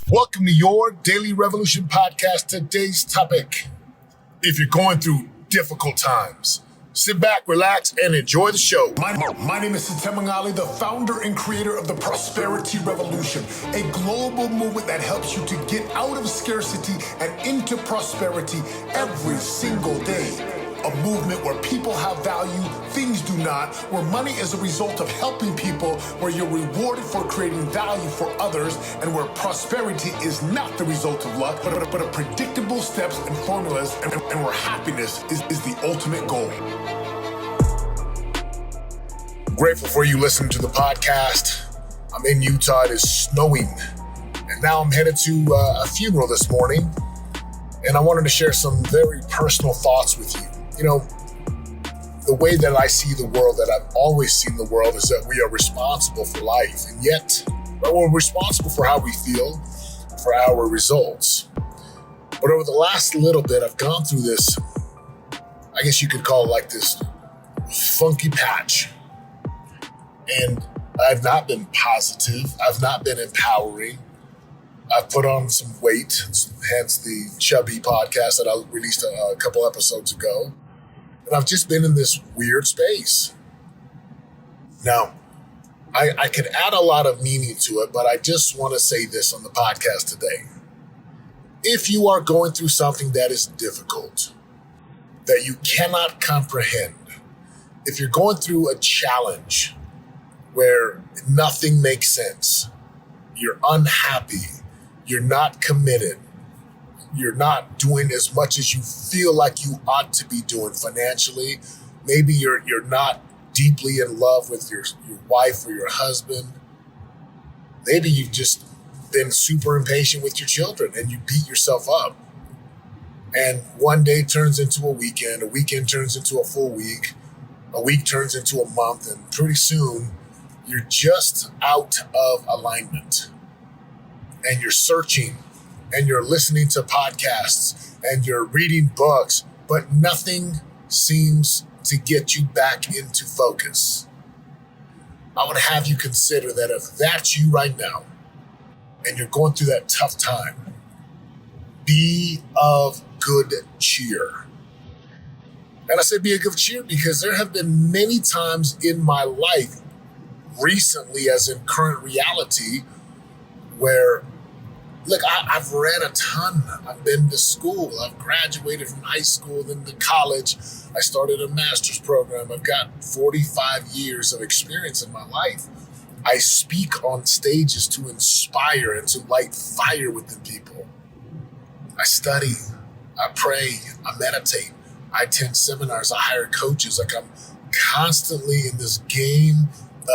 Welcome to your Daily Revolution podcast. Today's topic: if you're going through difficult times, sit back, relax, and enjoy the show. My name is Setema, Gali, the founder and creator of the Prosperity Revolution, a global movement that helps you to get out of scarcity and into prosperity every single day. A movement where people have value, things do not, where money is a result of helping people, where you're rewarded for creating value for others, and where prosperity is not the result of luck, but a predictable steps and formulas, and where happiness is the ultimate goal. Grateful for you listening to the podcast. I'm in Utah. It is snowing, and now I'm headed to a funeral this morning, and I wanted to share some very personal thoughts with you. You know, the way that I see the world, that I've always seen the world, is that we are responsible for life, and yet we're responsible for how we feel, for our results. But over the last little bit, I've gone through this, I guess you could call it like this funky patch. And I've not been positive. I've not been empowering. I've put on some weight, hence the chubby podcast that I released a couple episodes ago. And I've just been in this weird space. Now, I could add a lot of meaning to it, but I just want to say this on the podcast today. If you are going through something that is difficult, that you cannot comprehend, if you're going through a challenge where nothing makes sense, you're unhappy, you're not committed, you're not doing as much as you feel like you ought to be doing financially, maybe you're not deeply in love with your wife or your husband, maybe you've just been super impatient with your children and you beat yourself up. And one day turns into a weekend turns into a full week, a week turns into a month, and pretty soon you're just out of alignment. And you're searching and you're listening to podcasts and you're reading books, but nothing seems to get you back into focus. I would have you consider that if that's you right now and you're going through that tough time, be of good cheer. And I say be of good cheer because there have been many times in my life recently, as in current reality, where, look, I've read a ton. I've been to school. I've graduated from high school, then to college. I started a master's program. I've got 45 years of experience in my life. I speak on stages to inspire and to light fire within people. I study. I pray. I meditate. I attend seminars. I hire coaches. Like, I'm constantly in this game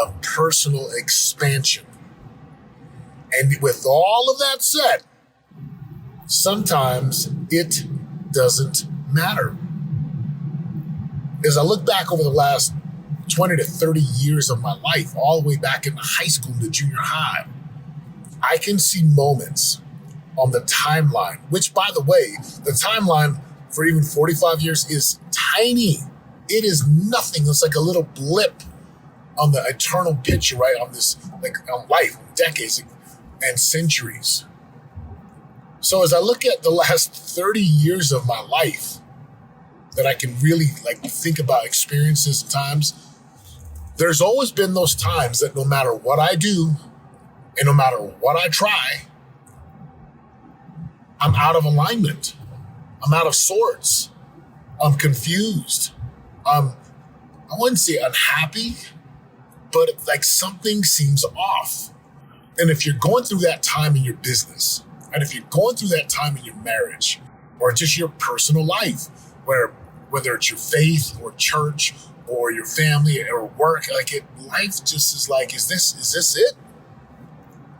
of personal expansion. And with all of that said, sometimes it doesn't matter. As I look back over the last 20 to 30 years of my life, all the way back in high school to junior high, I can see moments on the timeline, which, by the way, the timeline for even 45 years is tiny. It is nothing. It's like a little blip on the eternal picture, right? On this, like, on life, decades and centuries. So as I look at the last 30 years of my life, that I can really think about experiences and times, there's always been those times that no matter what I do and no matter what I try, I'm out of alignment. I'm out of sorts. I'm confused. I wouldn't say unhappy, but like something seems off. And if you're going through that time in your business, and if you're going through that time in your marriage, or just your personal life, where whether it's your faith or church or your family or work, life just is like, is this it?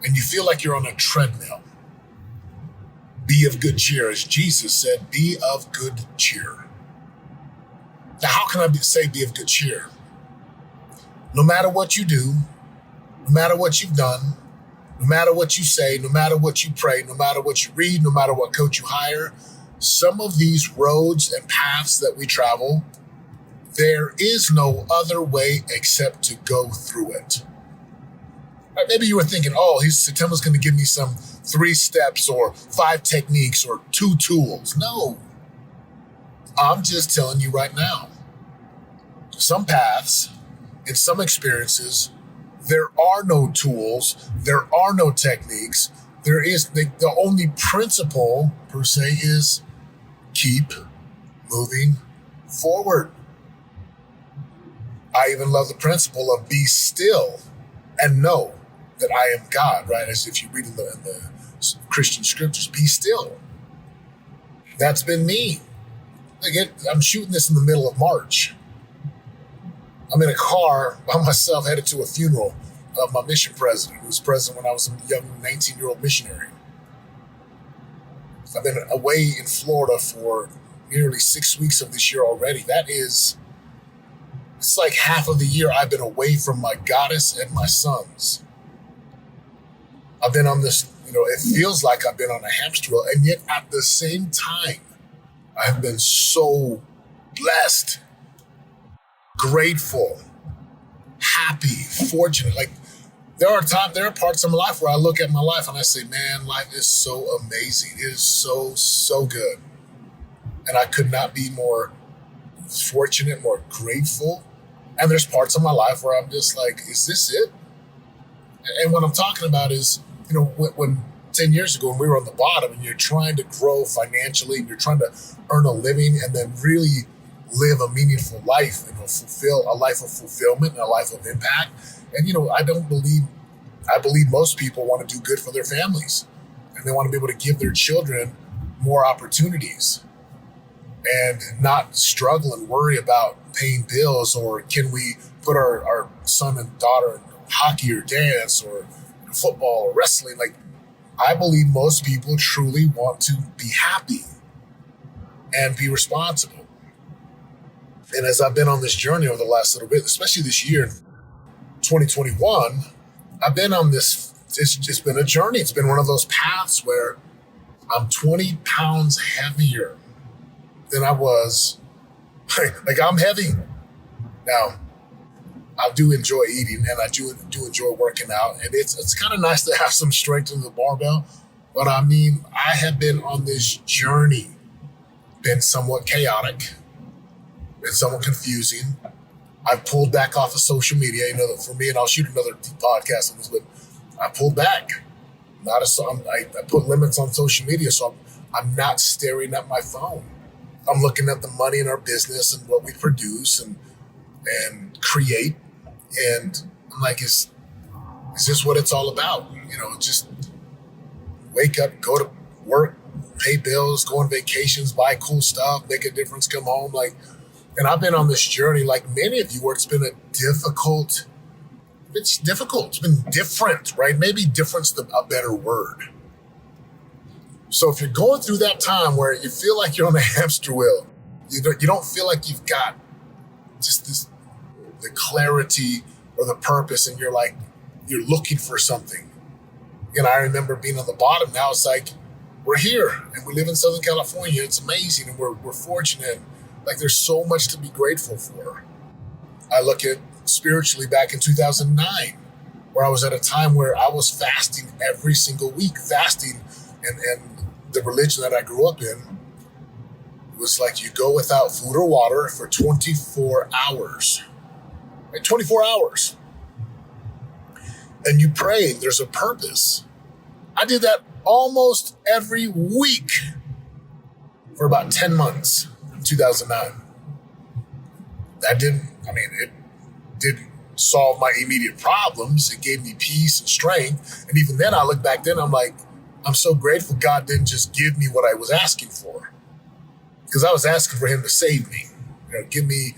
And you feel like you're on a treadmill. Be of good cheer, as Jesus said, be of good cheer. Now, how can I say be of good cheer? No matter what you do, no matter what you've done, no matter what you say, no matter what you pray, no matter what you read, no matter what coach you hire, some of these roads and paths that we travel, there is no other way except to go through it. Maybe you were thinking, oh, Setema's going to give me some 3 steps or 5 techniques or 2 tools. No. I'm just telling you right now. Some paths, in some experiences, there are no tools, there are no techniques. There is the only principle, per se, is keep moving forward. I even love the principle of be still and know that I am God, right? As if you read in the Christian scriptures, be still. That's been me. I'm shooting this in the middle of March. I'm in a car by myself headed to a funeral of my mission president, who was president when I was a young 19-year-old missionary. I've been away in Florida for nearly 6 weeks of this year already. It's like half of the year I've been away from my goddess and my sons. I've been on this, it feels like I've been on a hamster wheel, and yet at the same time, I've been so blessed, grateful, happy, fortunate. Like there are parts of my life where I look at my life and I say, man, life is so amazing. It is so, so good. And I could not be more fortunate, more grateful. And there's parts of my life where I'm just like, is this it? And what I'm talking about is, when 10 years ago, when we were on the bottom and you're trying to grow financially and you're trying to earn a living and then really live a meaningful life and fulfill a life of fulfillment and a life of impact. And, I believe most people want to do good for their families and they want to be able to give their children more opportunities and not struggle and worry about paying bills, or can we put our son and daughter in hockey or dance or football or wrestling. Like, I believe most people truly want to be happy and be responsible. And as I've been on this journey over the last little bit, especially this year, 2021, I've been on this, it's been a journey. It's been one of those paths where I'm 20 pounds heavier than I was. Like, I'm heavy. Now, I do enjoy eating and I do enjoy working out. And it's kind of nice to have some strength in the barbell. But I mean, I have been on this journey, been somewhat chaotic, been somewhat confusing. I've pulled back off of social media, for me, and I'll shoot another podcast on this, but I pulled back. I put limits on social media, so I'm not staring at my phone. I'm looking at the money in our business and what we produce and create. And I'm like, is this what it's all about? Just wake up, go to work, pay bills, go on vacations, buy cool stuff, make a difference, come home. And I've been on this journey like many of you where it's been difficult. It's been different, right? Maybe different's a better word. So if you're going through that time where you feel like you're on a hamster wheel, you don't feel like you've got just the clarity or the purpose, and you're looking for something. I remember being on the bottom. Now it's like, we're here and we live in Southern California. It's amazing and we're fortunate. Like, there's so much to be grateful for. I look at spiritually back in 2009, where I was at a time where I was fasting every single week. Fasting and the religion that I grew up in was like, you go without food or water for 24 hours. Like 24 hours. And you pray, there's a purpose. I did that almost every week for about 10 months in 2009. It didn't solve my immediate problems. It gave me peace and strength. And even then, I look back then, I'm like, I'm so grateful God didn't just give me what I was asking for. Because I was asking for him to save me. Give me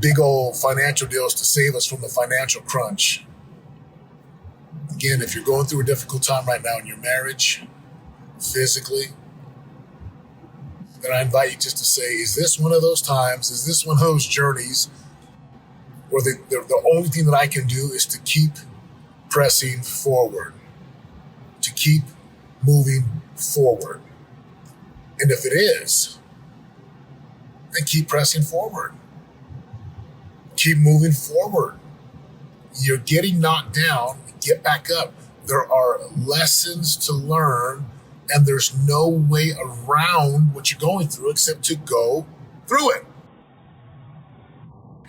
big old financial deals to save us from the financial crunch. Again, if you're going through a difficult time right now in your marriage, physically, then I invite you just to say, is this one of those times? Is this one of those journeys where the only thing that I can do is to keep pressing forward, to keep moving forward? And if it is, then keep pressing forward. Keep moving forward. you're getting knocked down, get back up. There are lessons to learn, and there's no way around what you're going through except to go through it.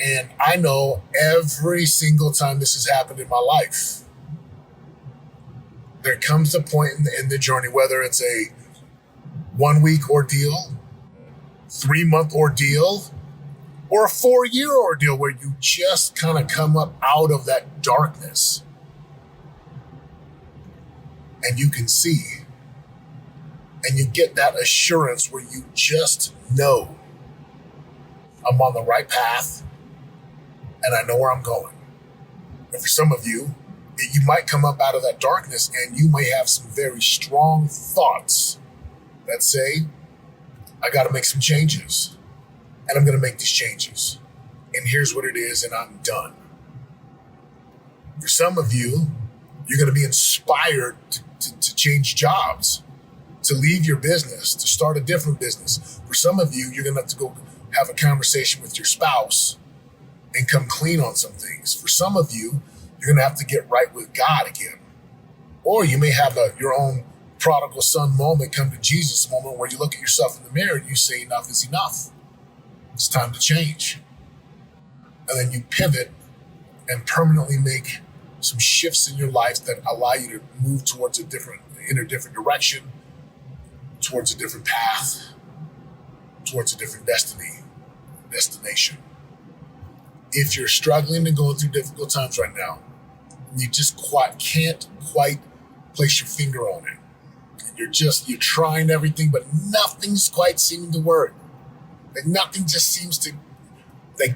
And I know every single time this has happened in my life, there comes a point in the journey, whether it's a 1-week ordeal, 3-month ordeal, or a 4-year ordeal where you just kind of come up out of that darkness and you can see, and you get that assurance where you just know I'm on the right path and I know where I'm going. And for some of you, you might come up out of that darkness and you may have some very strong thoughts that say, I got to make some changes, and I'm going to make these changes. And here's what it is, and I'm done. For some of you, you're going to be inspired to change jobs, to leave your business, to start a different business. For some of you, you're going to have to go have a conversation with your spouse and come clean on some things. For some of you, you're going to have to get right with God again. Or you may have your own prodigal son moment, come to Jesus moment, where you look at yourself in the mirror and you say, enough is enough. It's time to change. And then you pivot and permanently make some shifts in your life that allow you to move towards in a different direction, towards a different path, towards a different destination. If you're struggling and going through difficult times right now, you just can't quite place your finger on it. You're trying everything, but nothing's quite seeming to work. Like nothing just seems to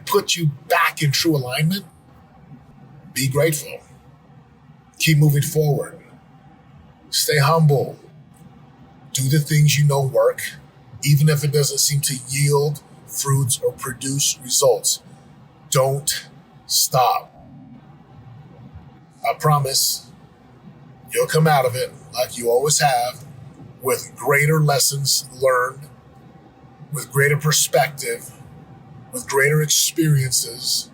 put you back in true alignment. Be grateful. Keep moving forward. Stay humble. Do the things you know work, even if it doesn't seem to yield fruits or produce results. Don't stop. I promise you'll come out of it like you always have, with greater lessons learned, with greater perspective, with greater experiences,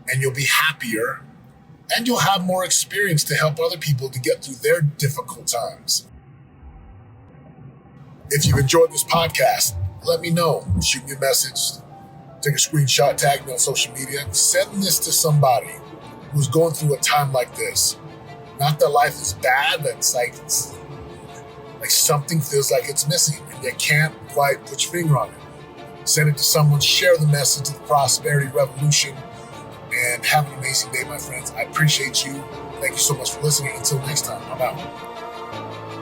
and you'll be happier, and you'll have more experience to help other people to get through their difficult times. If you've enjoyed this podcast, let me know. Shoot me a message, take a screenshot, tag me on social media. Send this to somebody who's going through a time like this. Not that life is bad, but it's like something feels like it's missing and you can't quite put your finger on it. Send it to someone, share the message of the prosperity revolution, and have an amazing day, my friends. I appreciate you. Thank you so much for listening. Until next time, I'm out.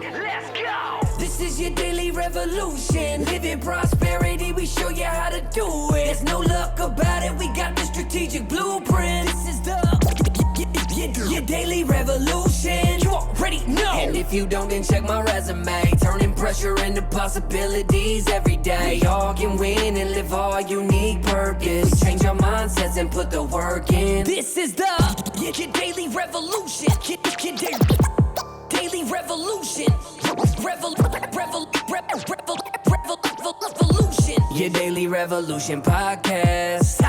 Let's go! This is your daily revolution. Living prosperity, we show you how to do it. There's no luck about it, we got the strategic blueprint. This is your daily revolution. You already know. And if you don't, then check my resume. Turning pressure into possibilities every day. We all can win and live our unique purpose. We change our mindsets and put the work in. This is your daily revolution. Daily revolution. Revolution. Your daily revolution podcast.